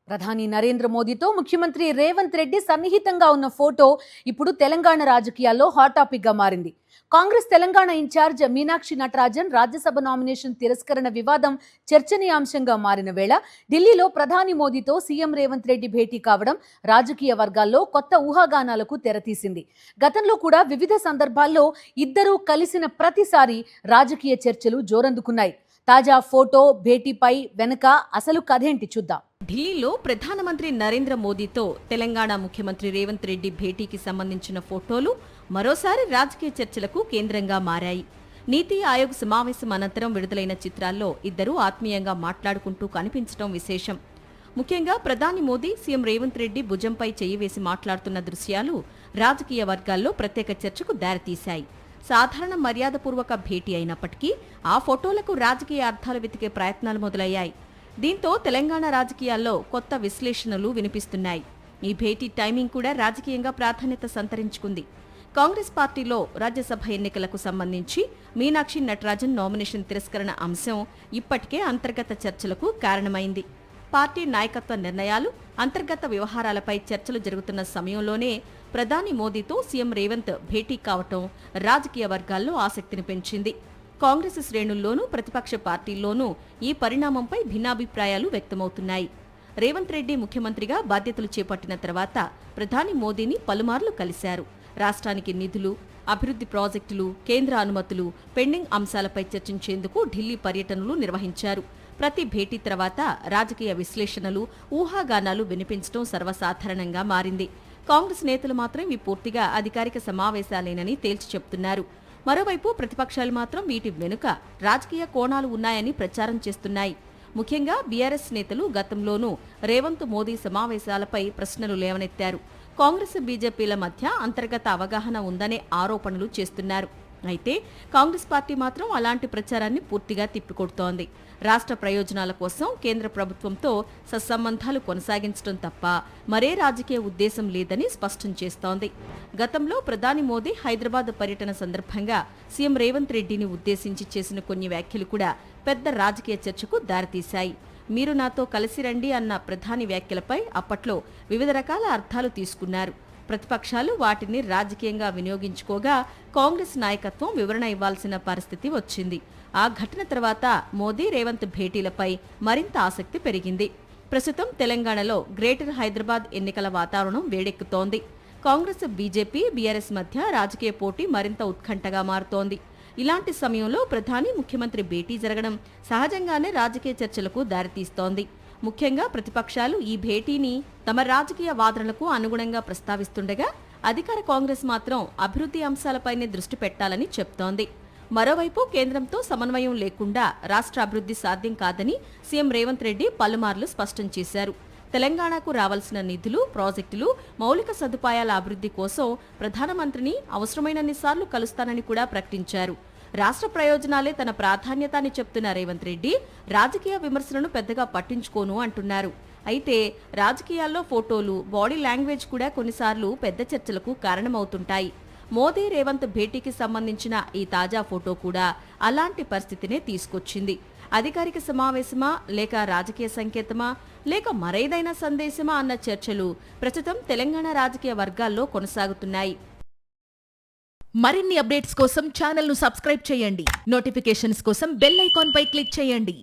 ప్రధాని నరేంద్ర మోదీతో ముఖ్యమంత్రి రేవంత్ రెడ్డి సన్నిహితంగా ఉన్న ఫోటో ఇప్పుడు తెలంగాణ రాజకీయాల్లో హాట్ టాపిక్ గా మారింది. కాంగ్రెస్ తెలంగాణ ఇన్ఛార్జ్ మీనాక్షి నటరాజన్ రాజ్యసభ నామినేషన్ తిరస్కరణ వివాదం చర్చనీయాంశంగా మారిన వేళ ఢిల్లీలో ప్రధాని మోదీతో సీఎం రేవంత్ రెడ్డి భేటీ కావడం రాజకీయ వర్గాల్లో కొత్త ఊహాగానాలకు తెరతీసింది. గతంలో కూడా వివిధ సందర్భాల్లో ఇద్దరూ కలిసిన ప్రతిసారి రాజకీయ చర్చలు జోరందుకున్నాయి. తాజా ఫోటో భేటీపై వెనుక అసలు కథేంటి చూద్దాం. ఢిల్లీలో ప్రధానమంత్రి నరేంద్ర మోదీతో తెలంగాణ ముఖ్యమంత్రి రేవంత్ రెడ్డి భేటీకి సంబంధించిన ఫోటోలు మరోసారి రాజకీయ చర్చలకు కేంద్రంగా మారాయి. నీతి ఆయోగ్ సమావేశం అనంతరం విడుదలైన చిత్రాల్లో ఇద్దరూ ఆత్మీయంగా మాట్లాడుకుంటూ కనిపించడం విశేషం. ముఖ్యంగా ప్రధాని మోదీ సీఎం రేవంత్ రెడ్డి భుజంపై చెయ్యి వేసి మాట్లాడుతున్న దృశ్యాలు రాజకీయ వర్గాల్లో ప్రత్యేక చర్చకు దారితీశాయి. సాధారణ మర్యాదపూర్వక భేటీ అయినప్పటికీ ఆ ఫోటోలకు రాజకీయ అర్థాలు వెతికే ప్రయత్నాలు మొదలయ్యాయి. దీంతో తెలంగాణ రాజకీయాల్లో కొత్త విశ్లేషణలు వినిపిస్తున్నాయి. ఈ భేటీ టైమింగ్ కూడా రాజకీయంగా ప్రాధాన్యత సంతరించుకుంది. కాంగ్రెస్ పార్టీలో రాజ్యసభ ఎన్నికలకు సంబంధించి మీనాక్షి నటరాజన్ నామినేషన్ తిరస్కరణ అంశం ఇప్పటికే అంతర్గత చర్చలకు కారణమైంది. పార్టీ నాయకత్వ నిర్ణయాలు, అంతర్గత వ్యవహారాలపై చర్చలు జరుగుతున్న సమయంలోనే ప్రధాని మోదీతో సీఎం రేవంత్ భేటీ కావటం రాజకీయ వర్గాల్లో ఆసక్తిని పెంచింది. కాంగ్రెస్ శ్రేణుల్లోనూ ప్రతిపక్ష పార్టీల్లోనూ ఈ పరిణామంపై భిన్నాభిప్రాయాలు వ్యక్తమవుతున్నాయి. రేవంత్ రెడ్డి ముఖ్యమంత్రిగా బాధ్యతలు చేపట్టిన తర్వాత ప్రధాని మోదీని పలుమార్లు కలిశారు. రాష్ట్రానికి నిధులు, అభివృద్ధి ప్రాజెక్టులు, కేంద్ర అనుమతులు, పెండింగ్ అంశాలపై చర్చించేందుకు ఢిల్లీ పర్యటనలు నిర్వహించారు. ప్రతి భేటీ తర్వాత రాజకీయ విశ్లేషణలు, ఊహాగానాలు వినిపించడం సర్వసాధారణంగా మారింది. కాంగ్రెస్ నేతలు మాత్రం ఇవి పూర్తిగా అధికారిక సమావేశాలేనని తేల్చి చెప్తున్నారు. మరోవైపు ప్రతిపక్షాలు మాత్రం వీటి వెనుక రాజకీయ కోణాలు ఉన్నాయని ప్రచారం చేస్తున్నాయి. ముఖ్యంగా బీఆర్ఎస్ నేతలు గతంలోనూ రేవంత్ మోదీ సమావేశాలపై ప్రశ్నలు లేవనెత్తారు. కాంగ్రెస్ బీజేపీల మధ్య అంతర్గత అవగాహన ఉందనే ఆరోపణలు చేస్తున్నారు. అయితే కాంగ్రెస్ పార్టీ మాత్రం అలాంటి ప్రచారాన్ని పూర్తిగా తిప్పికొడుతోంది. రాష్ట్ర ప్రయోజనాల కోసం కేంద్ర ప్రభుత్వంతో సత్సంబంధాలు కొనసాగించడం తప్ప మరే రాజకీయ ఉద్దేశం లేదని స్పష్టం చేస్తోంది. గతంలో ప్రధాని మోదీ హైదరాబాద్ పర్యటన సందర్భంగా సీఎం రేవంత్ రెడ్డిని ఉద్దేశించి చేసిన కొన్ని వ్యాఖ్యలు కూడా పెద్ద రాజకీయ చర్చకు దారితీశాయి. మీరు నాతో కలిసి రండి అన్న ప్రధాని వ్యాఖ్యలపై అప్పట్లో వివిధ రకాల అర్థాలు తీసుకున్నారు. ప్రతిపక్షాలు వాటిని రాజకీయంగా వినియోగించుకోగా కాంగ్రెస్ నాయకత్వం వివరణ ఇవ్వాల్సిన పరిస్థితి వచ్చింది. ఆ ఘటన తర్వాత మోదీ రేవంత్ భేటీలపై మరింత ఆసక్తి పెరిగింది. ప్రస్తుతం తెలంగాణలో గ్రేటర్ హైదరాబాద్ ఎన్నికల వాతావరణం వేడెక్కుతోంది. కాంగ్రెస్, బీజేపీ, బీఆర్ఎస్ మధ్య రాజకీయ పోటీ మరింత ఉత్కంఠగా మారుతోంది. ఇలాంటి సమయంలో ప్రధాని, ముఖ్యమంత్రి భేటీ జరగడం సహజంగానే రాజకీయ చర్చలకు దారితీస్తోంది. ముఖ్యంగా ప్రతిపక్షాలు ఈ భేటీని తమ రాజకీయ వాదనలకు అనుగుణంగా ప్రస్తావిస్తుండగా అధికార కాంగ్రెస్ మాత్రం అభివృద్ధి అంశాలపైనే దృష్టి పెట్టాలని చెప్తోంది. మరోవైపు కేంద్రంతో సమన్వయం లేకుండా రాష్ట్ర అభివృద్ధి సాధ్యం కాదని సీఎం రేవంత్ రెడ్డి పలుమార్లు స్పష్టం చేశారు. తెలంగాణకు రావాల్సిన నిధులు, ప్రాజెక్టులు, మౌలిక సదుపాయాల అభివృద్ధి కోసం ప్రధానమంత్రిని అవసరమైనన్నిసార్లు కలుస్తానని కూడా ప్రకటించారు. రాష్ట్ర ప్రయోజనాలే తన ప్రాధాన్యత అని చెప్తున్న రేవంత్ రెడ్డి రాజకీయ విమర్శలను పెద్దగా పట్టించుకోను అంటున్నారు. అయితే రాజకీయాల్లో ఫోటోలు, బాడీ లాంగ్వేజ్ కూడా కొన్నిసార్లు పెద్ద చర్చలకు కారణమవుతుంటాయి. మోదీ రేవంత్ భేటీకి సంబంధించిన ఈ తాజా ఫోటో కూడా అలాంటి పరిస్థితినే తీసుకొచ్చింది. అధికారిక సమావేశమా, లేక రాజకీయ సంకేతమా, లేక మరేదైనా సందేశమా అన్న చర్చలు ప్రస్తుతం తెలంగాణ రాజకీయ వర్గాల్లో కొనసాగుతున్నాయి. మరిన్ని అప్డేట్స్ కోసం ఛానల్ను సబ్స్క్రైబ్ చేయండి. నోటిఫికేషన్స్ కోసం బెల్ ఐకాన్ పై క్లిక్ చేయండి.